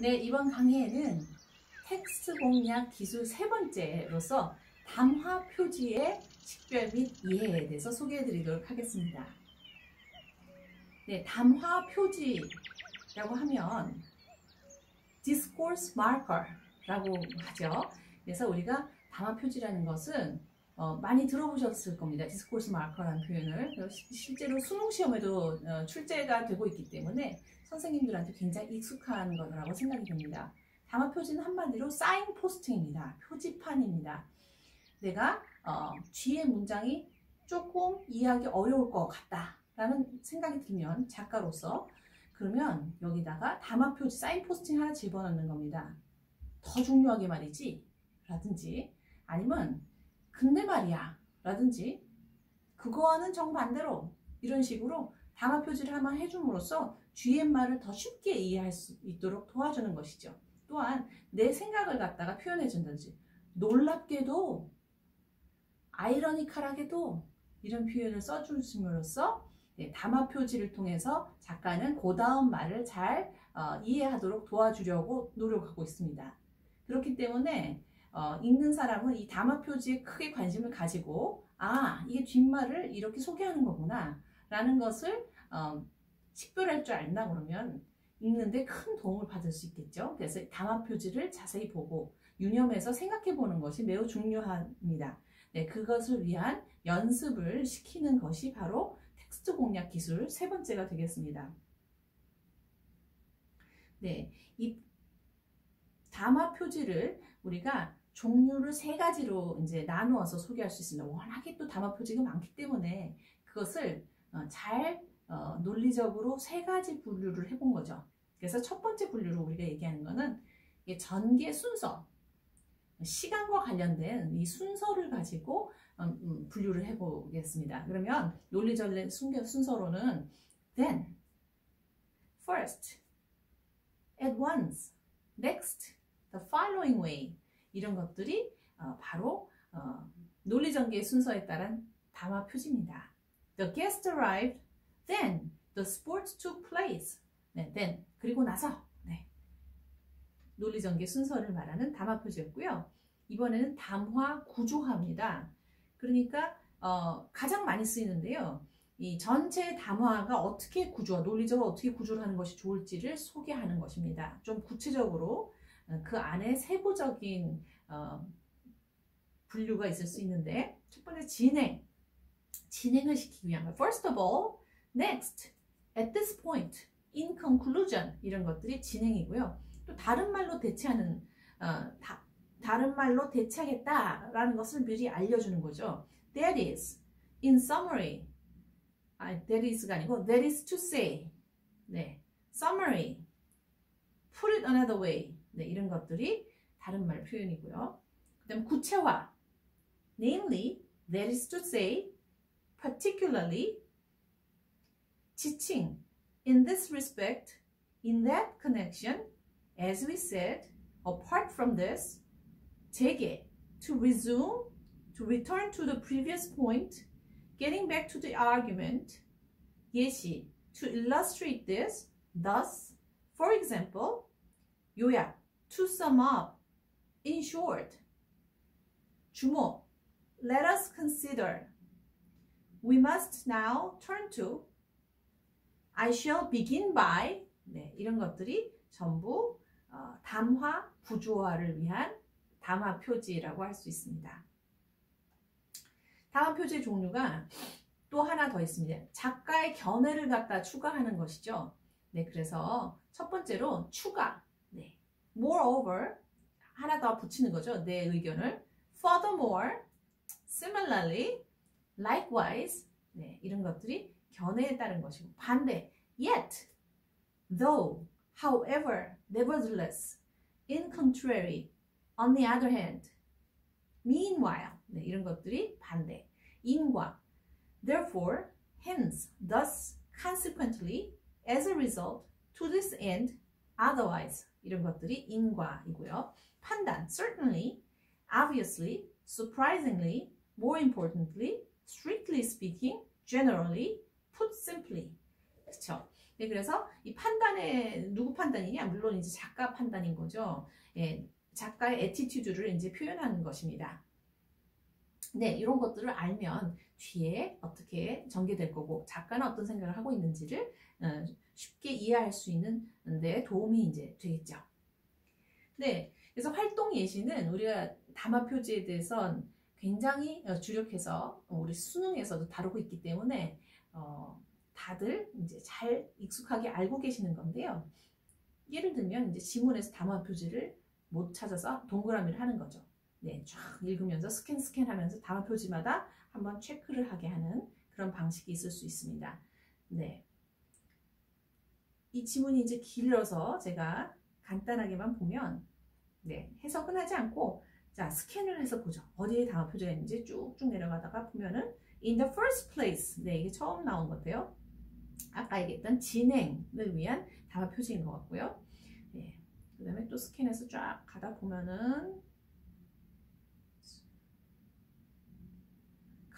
네, 이번 강의에는 텍스트 공략 기술 세 번째로서 담화 표지의 식별 및 이해에 대해서 소개해 드리도록 하겠습니다. 네, 담화 표지라고 하면 discourse marker라고 하죠. 그래서 우리가 담화 표지라는 것은 많이 들어보셨을 겁니다. discourse marker라는 표현을. 실제로 수능 시험에도 출제가 되고 있기 때문에 선생님들한테 굉장히 익숙한 거라고 생각이 됩니다. 담화 표지는 한마디로 사인 포스팅입니다. 표지판입니다. 내가 뒤에 문장이 조금 이해하기 어려울 것 같다라는 생각이 들면 작가로서 그러면 여기다가 담화 표지 사인 포스팅 하나 집어넣는 겁니다. 더 중요하게 말이지 라든지 아니면 근데 말이야 라든지 그거와는 정반대로 이런 식으로 담화 표지를 한번 해줌으로써 뒤에 말을 더 쉽게 이해할 수 있도록 도와주는 것이죠. 또한 내 생각을 갖다가 표현해 준다든지 놀랍게도 아이러니컬하게도 이런 표현을 써줌으로써 담화 표지를 통해서 작가는 그 다음 말을 잘 이해하도록 도와주려고 노력하고 있습니다. 그렇기 때문에 읽는 사람은 이 담화 표지에 크게 관심을 가지고 이게 뒷말을 이렇게 소개하는 거구나 라는 것을 식별할 줄 안다 그러면 읽는데 큰 도움을 받을 수 있겠죠. 그래서 담화 표지를 자세히 보고 유념해서 생각해 보는 것이 매우 중요합니다. 네, 그것을 위한 연습을 시키는 것이 바로 텍스트 공략 기술 세 번째가 되겠습니다. 네, 이 담화 표지를 우리가 종류를 세 가지로 이제 나누어서 소개할 수 있습니다. 워낙에 또 담화 표지가 많기 때문에 그것을 잘 논리적으로 세 가지 분류를 해본 거죠. 그래서 첫 번째 분류로 우리가 얘기하는 거는 전개 순서, 시간과 관련된 이 순서를 가지고 분류를 해보겠습니다. 그러면 논리적 순서로는 then, first, at once, next, the following way 이런 것들이 바로 논리전개의 순서에 따른 담화 표지입니다. The guest arrived, then the sports took place. 네, then 그리고 나서 논리전개 순서를 말하는 담화 표지였고요. 이번에는 담화 구조화입니다. 그러니까 가장 많이 쓰이는데요. 이 전체 담화가 어떻게 논리적으로 어떻게 구조를 하는 것이 좋을지를 소개하는 것입니다. 좀 구체적으로 그 안에 세부적인 분류가 있을 수 있는데 첫 번째 진행을 시키기 위한 거. First of all, next, at this point, in conclusion 이런 것들이 진행이고요. 또 다른 말로 대체하는 다른 말로 대체하겠다라는 것을 미리 알려주는 거죠. That is, in summary, that is가 아니고 that is to say, 네, summary, put it another way, 네, 이런 것들이 다른 말 표현이고요. 그다음 구체화, namely, that is to say, particularly, 지칭, in this respect, in that connection, as we said, apart from this, 재개, to resume, to return to the previous point, getting back to the argument, 예시, to illustrate this, thus, for example, 요약, to sum up, in short, 주목, let us consider, we must now turn to, I shall begin by, 네, 이런 것들이 전부 담화 구조화를 위한 담화 표지라고 할 수 있습니다. 담화 표지의 종류가 또 하나 더 있습니다. 작가의 견해를 갖다 추가하는 것이죠. 네, 그래서 첫 번째로 추가, 네, moreover 하나 더 붙이는 거죠. 내 의견을 furthermore, similarly, likewise, 네, 이런 것들이 견해에 따른 것이고 반대, yet, though, however, nevertheless, in contrary, on the other hand, meanwhile, 네, 이런 것들이 반대, in과, therefore, hence, thus, consequently, as a result, to this end, otherwise, 이런 것들이 in과이고요. 판단, certainly, obviously, surprisingly, more importantly, strictly speaking, generally, put simply. 그렇죠? 네, 그래서 이 판단에 누구 판단이냐? 물론 이제 작가 판단인 거죠. 예, 작가의 애티튜드를 이제 표현하는 것입니다. 네, 이런 것들을 알면 뒤에 어떻게 전개될 거고 작가는 어떤 생각을 하고 있는지를 쉽게 이해할 수 있는 데 도움이 이제 되겠죠. 네, 그래서 활동 예시는 우리가 담화 표지에 대해서 굉장히 주력해서 우리 수능에서도 다루고 있기 때문에 다들 이제 잘 익숙하게 알고 계시는 건데요. 예를 들면 이제 지문에서 담화 표지를 못 찾아서 동그라미를 하는 거죠. 네, 쫙 읽으면서 스캔하면서 담화 표지마다 한번 체크를 하게 하는 그런 방식이 있을 수 있습니다. 네, 이 지문이 이제 길어서 제가 간단하게만 보면 네, 해석은 하지 않고 자 스캔을 해서 보죠. 어디에 담화 표지가 있는지 쭉쭉 내려가다가 보면은 in the first place 네, 이게 처음 나온 것 같아요. 아까 얘기했던 진행을 위한 담화 표지인 것 같고요. 네, 그 다음에 또 스캔해서 쫙 가다 보면은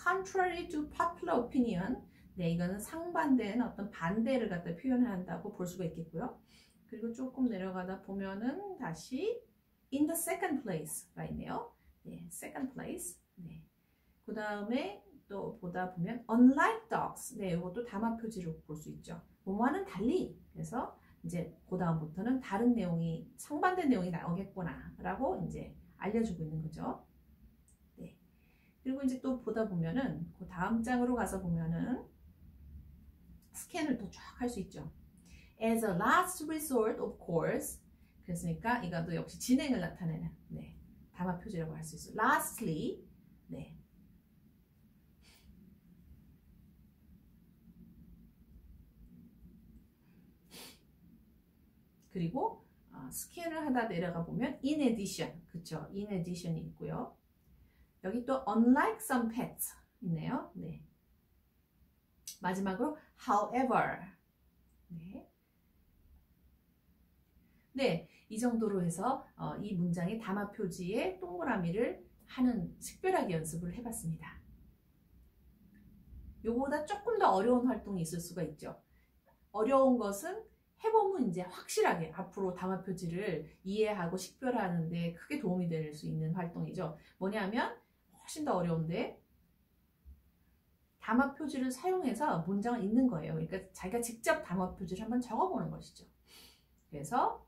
contrary to popular opinion 네, 이거는 상반된 어떤 반대를 갖다 표현한다고 볼 수가 있겠고요. 그리고 조금 내려가다 보면은 다시 in the second place가 있네요. 네, second place. 네. 그 다음에 또 보다 보면 unlike dogs. 네, 이것도 담화 표지로 볼 수 있죠. 뭐와는 달리. 그래서 이제 그 다음부터는 다른 내용이 상반된 내용이 나오겠구나라고 이제 알려주고 있는 거죠. 네. 그리고 이제 또 보다 보면은 그 다음 장으로 가서 보면은 스캔을 또 쫙 할 수 있죠. As a last resort, of course. 그랬으니까 이것도 역시 진행을 나타내는 네, 담화 표지라고 할 수 있어요. Lastly, 네. 그리고 스캔을 하다 내려가 보면 in addition, 그쵸? in addition이 있고요. 여기 또 unlike some pets 있네요. 네. 마지막으로 however, 네. 네, 이 정도로 해서 이 문장의 담화 표지에 동그라미를 하는 식별하기 연습을 해봤습니다. 요거보다 조금 더 어려운 활동이 있을 수가 있죠. 어려운 것은 해보면 이제 확실하게 앞으로 담화 표지를 이해하고 식별하는 데 크게 도움이 될 수 있는 활동이죠. 뭐냐면 훨씬 더 어려운데 담화 표지를 사용해서 문장을 읽는 거예요. 그러니까 자기가 직접 담화 표지를 한번 적어보는 것이죠. 그래서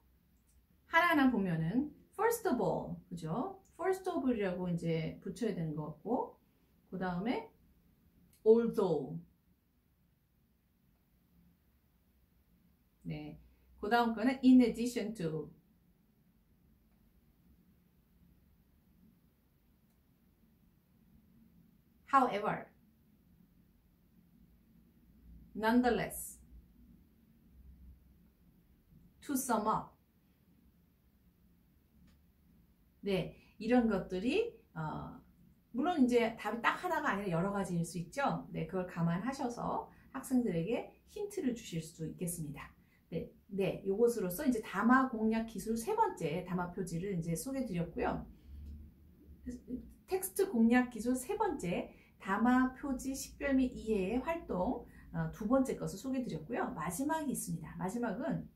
하나하나 보면은 first of all, 그죠? first of all이라고 이제 붙여야 되는 것 같고, 그 다음에 although, 네, 그 다음 거는 in addition to, however, nonetheless, to sum up. 네, 이런 것들이 물론 이제 답이 딱 하나가 아니라 여러 가지일 수 있죠. 네, 그걸 감안하셔서 학생들에게 힌트를 주실 수 있겠습니다. 네, 네, 요것으로서 이제 담화 공략 기술 세 번째 담화 표지를 이제 소개해 드렸고요. 텍스트 공략 기술 세 번째 담화 표지 식별 및 이해의 활동 두 번째 것을 소개해 드렸고요. 마지막이 있습니다. 마지막은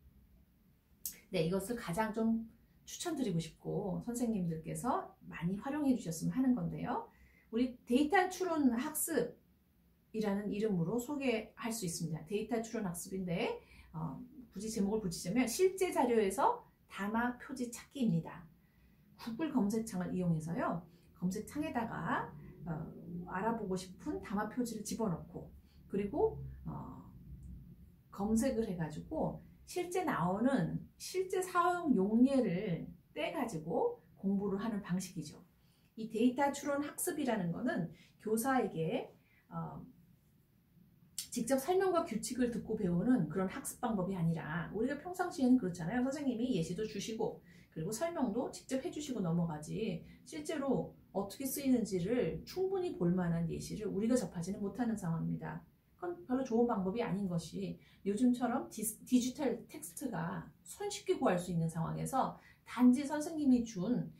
네, 이것을 가장 좀 추천드리고 싶고 선생님들께서 많이 활용해 주셨으면 하는 건데요. 우리 데이터 추론 학습이라는 이름으로 소개할 수 있습니다. 데이터 추론 학습인데 굳이 제목을 붙이자면 실제 자료에서 담화 표지 찾기입니다. 구글 검색창을 이용해서요. 검색창에다가 알아보고 싶은 담화 표지를 집어넣고 그리고 검색을 해가지고 실제 나오는 실제 사용 용례를 떼가지고 공부를 하는 방식이죠. 이 데이터 추론 학습이라는 거는 교사에게 직접 설명과 규칙을 듣고 배우는 그런 학습 방법이 아니라 우리가 평상시에는 그렇잖아요. 선생님이 예시도 주시고 그리고 설명도 직접 해주시고 넘어가지 실제로 어떻게 쓰이는지를 충분히 볼 만한 예시를 우리가 접하지는 못하는 상황입니다. 그건 별로 좋은 방법이 아닌 것이 요즘처럼 디지털 텍스트가 손쉽게 구할 수 있는 상황에서 단지 선생님이 준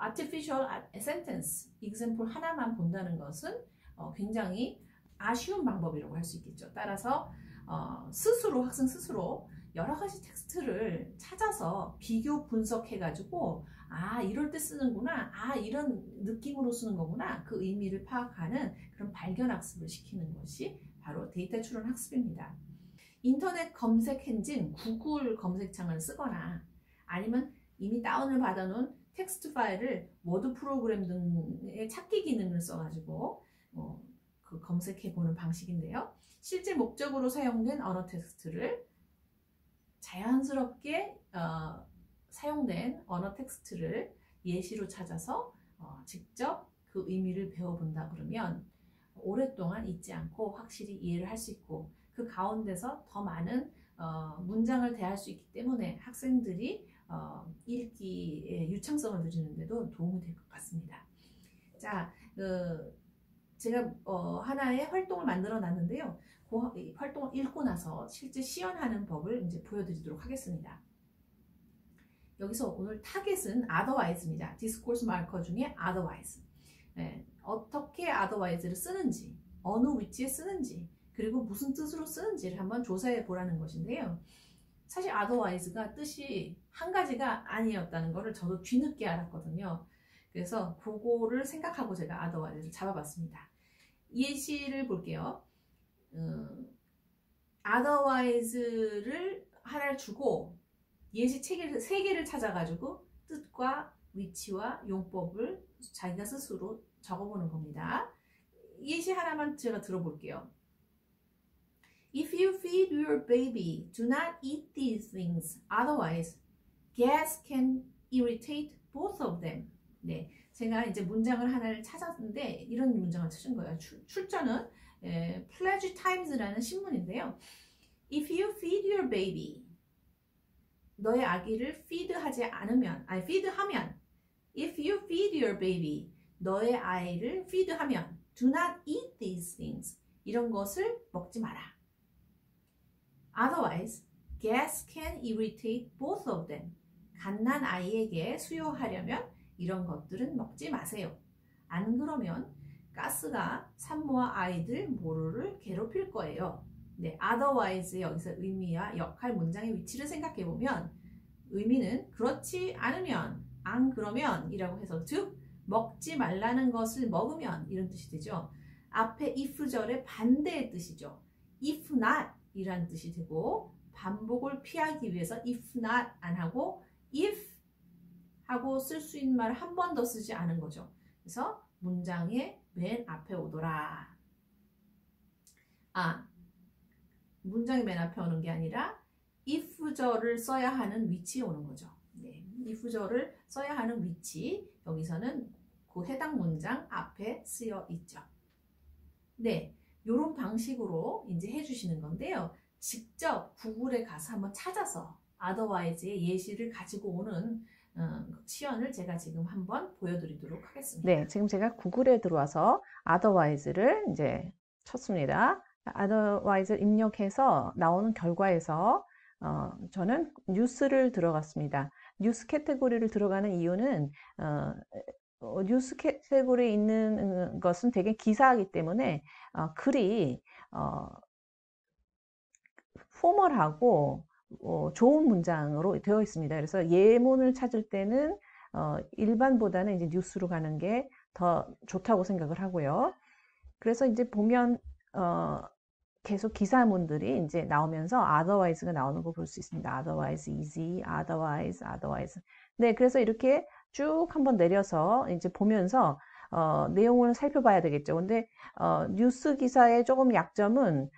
artificial sentence example 하나만 본다는 것은 굉장히 아쉬운 방법이라고 할 수 있겠죠. 따라서 스스로 학생 스스로 여러 가지 텍스트를 찾아서 비교 분석해가지고 이럴 때 쓰는구나, 이런 느낌으로 쓰는 거구나, 그 의미를 파악하는 그런 발견 학습을 시키는 것이 바로 데이터 추론 학습입니다. 인터넷 검색 엔진 구글 검색창을 쓰거나 아니면 이미 다운을 받아놓은 텍스트 파일을 워드 프로그램 등의 찾기 기능을 써가지고 그 검색해보는 방식인데요. 실제 목적으로 사용된 언어 텍스트를 자연스럽게 사용된 언어 텍스트를 예시로 찾아서 직접 그 의미를 배워본다 그러면 오랫동안 잊지 않고 확실히 이해를 할 수 있고 그 가운데서 더 많은 문장을 대할 수 있기 때문에 학생들이 읽기의 유창성을 누리는데도 도움이 될 것 같습니다. 자, 제가 하나의 활동을 만들어 놨는데요. 그 활동을 읽고 나서 실제 시연하는 법을 이제 보여드리도록 하겠습니다. 여기서 오늘 타겟은 otherwise입니다. 디스코스 마커 중에 otherwise. 어떻게 otherwise를 쓰는지, 어느 위치에 쓰는지, 그리고 무슨 뜻으로 쓰는지를 한번 조사해 보라는 것인데요. 사실 otherwise가 뜻이 한 가지가 아니었다는 것을 저도 뒤늦게 알았거든요. 그래서 그거를 생각하고 제가 otherwise를 잡아봤습니다. 예시를 볼게요. otherwise를 하나를 주고 예시 책을 3개를 찾아가지고 뜻과 위치와 용법을 자기가 스스로 적어보는 겁니다. 예시 하나만 제가 들어볼게요. If you feed your baby, do not eat these things. Otherwise, gas can irritate both of them. 네, 제가 이제 문장을 하나를 찾았는데 이런 문장을 찾은 거예요. 출처는 Pledge Times라는 신문인데요. If you feed your baby, 너의 아기를 feed하지 않으면, feed하면, if you feed your baby, 너의 아이를 feed하면, do not eat these things. 이런 것을 먹지 마라. Otherwise, gas can irritate both of them. 갓난 아이에게 수요하려면 이런 것들은 먹지 마세요. 안 그러면 가스가 산모와 아이들 모두를 괴롭힐 거예요. 네, otherwise의 여기서 의미와 역할, 문장의 위치를 생각해 보면 의미는 그렇지 않으면, 안 그러면 이라고 해서 즉 먹지 말라는 것을 먹으면 이런 뜻이 되죠. 앞에 if절의 반대의 뜻이죠. if not 이란 뜻이 되고 반복을 피하기 위해서 if not 안 하고 if 하고 쓸 수 있는 말을 한 번 더 쓰지 않은 거죠. 그래서 문장의 맨 앞에 오더라. 문장의 맨 앞에 오는 게 아니라 if절을 써야 하는 위치에 오는 거죠. 네, if절을 써야 하는 위치, 여기서는 그 해당 문장 앞에 쓰여 있죠. 네, 이런 방식으로 이제 해주시는 건데요. 직접 구글에 가서 한번 찾아서 otherwise의 예시를 가지고 오는 시연을 제가 지금 한번 보여드리도록 하겠습니다. 네, 지금 제가 구글에 들어와서 otherwise를 이제 쳤습니다. otherwise 입력해서 나오는 결과에서 저는 뉴스를 들어갔습니다. 뉴스 캐테고리를 들어가는 이유는 뉴스 캐테고리에 있는 것은 되게 기사이기 때문에 글이 포멀하고 좋은 문장으로 되어 있습니다. 그래서 예문을 찾을 때는 일반보다는 이제 뉴스로 가는 게 더 좋다고 생각을 하고요. 그래서 이제 보면 계속 기사문들이 이제 나오면서 otherwise가 나오는 거 볼 수 있습니다. otherwise easy, otherwise. 네, 그래서 이렇게 쭉 한번 내려서 이제 보면서 내용을 살펴봐야 되겠죠. 근데 뉴스 기사의 조금 약점은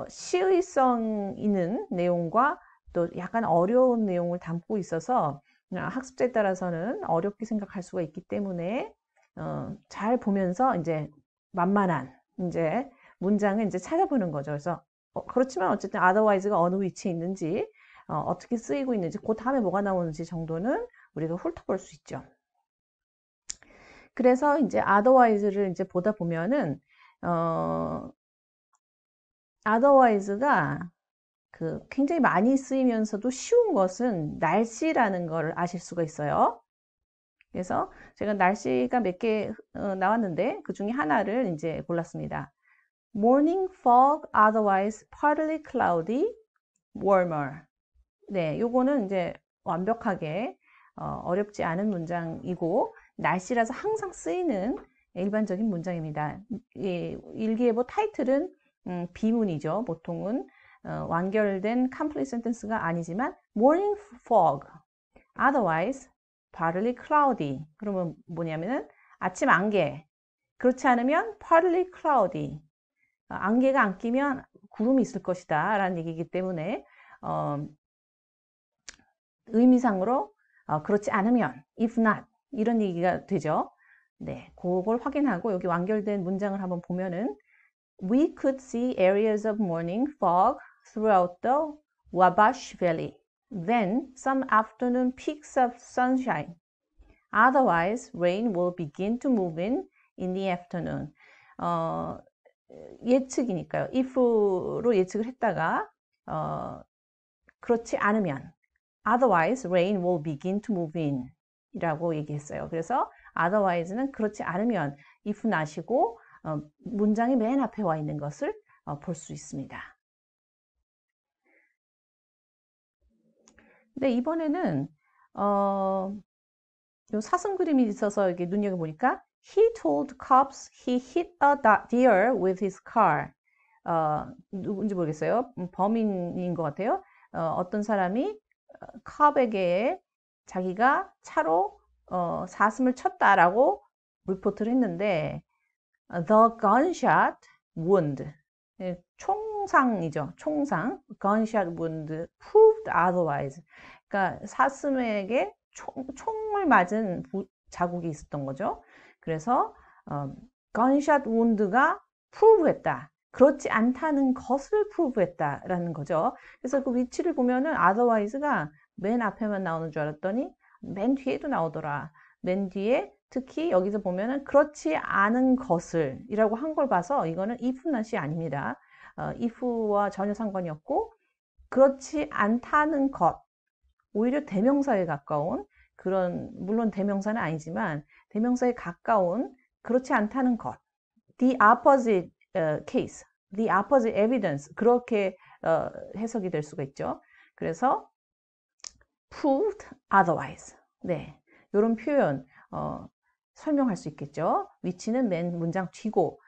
시의성 있는 내용과 또 약간 어려운 내용을 담고 있어서 학습자에 따라서는 어렵게 생각할 수가 있기 때문에 잘 보면서 이제 만만한 이제 문장을 이제 찾아보는 거죠. 그래서 그렇지만 어쨌든 otherwise가 어느 위치에 있는지 어떻게 쓰이고 있는지 그 다음에 뭐가 나오는지 정도는 우리가 훑어볼 수 있죠. 그래서 이제 otherwise를 이제 보다 보면은 otherwise가 굉장히 많이 쓰이면서도 쉬운 것은 날씨라는 걸 아실 수가 있어요. 그래서 제가 날씨가 몇 개 나왔는데 그 중에 하나를 이제 골랐습니다. morning fog, otherwise partly cloudy, warmer. 네, 요거는 이제 완벽하게 어렵지 않은 문장이고 날씨라서 항상 쓰이는 일반적인 문장입니다. 이 일기예보 타이틀은 비문이죠. 보통은 완결된 complete sentence가 아니지만 morning fog, otherwise partly cloudy. 그러면 뭐냐면은 아침 안개. 그렇지 않으면 partly cloudy. 안개가 안 끼면 구름이 있을 것이다 라는 얘기이기 때문에 의미상으로 그렇지 않으면 if not 이런 얘기가 되죠. 네, 그걸 확인하고 여기 완결된 문장을 한번 보면은 We could see areas of morning fog throughout the Wabash Valley. Then some afternoon peaks of sunshine. Otherwise, rain will begin to move in the afternoon. 예측이니까요. if로 예측을 했다가 그렇지 않으면 otherwise rain will begin to move in 이라고 얘기했어요. 그래서 otherwise는 그렇지 않으면 if not이고 문장이 맨 앞에 와 있는 것을 볼 수 있습니다. 네, 이번에는 요 사슴 그림이 있어서 이렇게 눈여겨보니까 He told cops he hit a deer with his car. 누군지 모르겠어요. 범인인 것 같아요. 어떤 사람이 컵에게 자기가 차로 사슴을 쳤다라고 리포트를 했는데 The gunshot wound, 총상이죠. 총상, gunshot wound proved otherwise. 그러니까 사슴에게 총을 맞은 자국이 있었던 거죠. 그래서 gunshot wound가 prove했다. 그렇지 않다는 것을 prove했다라는 거죠. 그래서 그 위치를 보면은 otherwise가 맨 앞에만 나오는 줄 알았더니 맨 뒤에도 나오더라. 맨 뒤에 특히 여기서 보면은 그렇지 않은 것을 이라고 한 걸 봐서 이거는 if not이 아닙니다. if와 전혀 상관이 없고 그렇지 않다는 것, 오히려 대명사에 가까운 그런, 물론 대명사는 아니지만 대명사에 가까운 그렇지 않다는 것, the opposite case, the opposite evidence, 그렇게 해석이 될 수가 있죠. 그래서 proved otherwise. 네, 이런 표현 설명할 수 있겠죠. 위치는 맨 문장 뒤고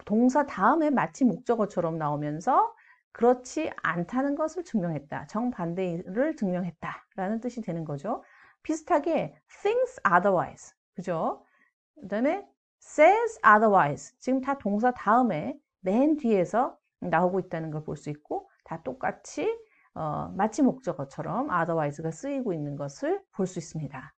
동사 다음에 마치 목적어처럼 나오면서 그렇지 않다는 것을 증명했다. 정반대를 증명했다. 라는 뜻이 되는 거죠. 비슷하게 thinks otherwise. 그죠? 그 다음에 says otherwise. 지금 다 동사 다음에 맨 뒤에서 나오고 있다는 걸 볼 수 있고 다 똑같이 마치 목적어처럼 otherwise가 쓰이고 있는 것을 볼 수 있습니다.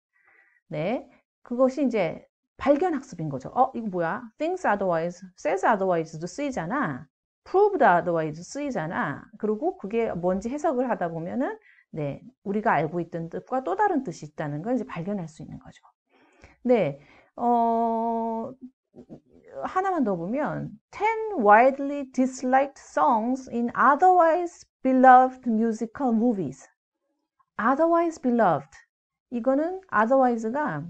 네, 그것이 이제 발견 학습인 거죠. 이거 뭐야? thinks otherwise, says otherwise도 쓰이잖아. proved otherwise 쓰이잖아. 그리고 그게 뭔지 해석을 하다 보면은 네, 우리가 알고 있던 뜻과 또 다른 뜻이 있다는 걸 이제 발견할 수 있는 거죠. 네, 하나만 더 보면 10 widely disliked songs in otherwise beloved musical movies. otherwise beloved. 이거는 otherwise가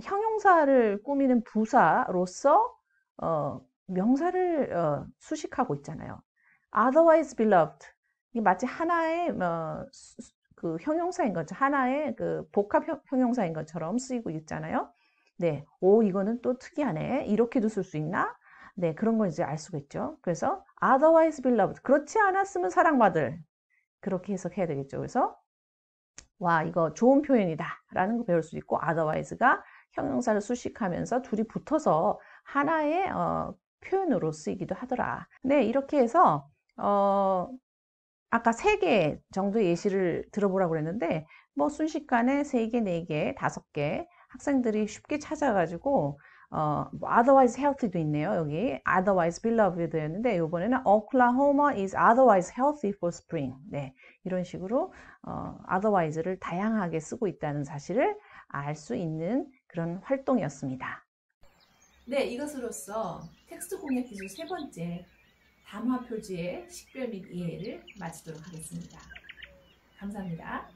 형용사를 꾸미는 부사로서 명사를 수식하고 있잖아요. otherwise beloved. 이게 마치 하나의 그 형용사인 거죠. 하나의 그 복합 형용사인 것처럼 쓰이고 있잖아요. 네, 이거는 또 특이하네. 이렇게도 쓸 수 있나? 네, 그런 걸 이제 알 수가 있죠. 그래서 otherwise beloved. 그렇지 않았으면 사랑받을. 그렇게 해석해야 되겠죠. 그래서 와, 이거 좋은 표현이다 라는 거 배울 수 있고 otherwise가 형용사를 수식하면서 둘이 붙어서 하나의 표현으로 쓰이기도 하더라. 네, 이렇게 해서 아까 3개 정도의 예시를 들어보라고 그랬는데 뭐 순식간에 3개, 4개, 5개 학생들이 쉽게 찾아가지고 otherwise healthy도 있네요. 여기 otherwise beloved 되었는데 이번에는 Oklahoma is otherwise healthy for spring. 네, 이런 식으로 otherwise를 다양하게 쓰고 있다는 사실을 알 수 있는 그런 활동이었습니다. 네, 이것으로써 텍스트 공략 기술 3번째 담화 표지의 식별 및 이해를 마치도록 하겠습니다. 감사합니다.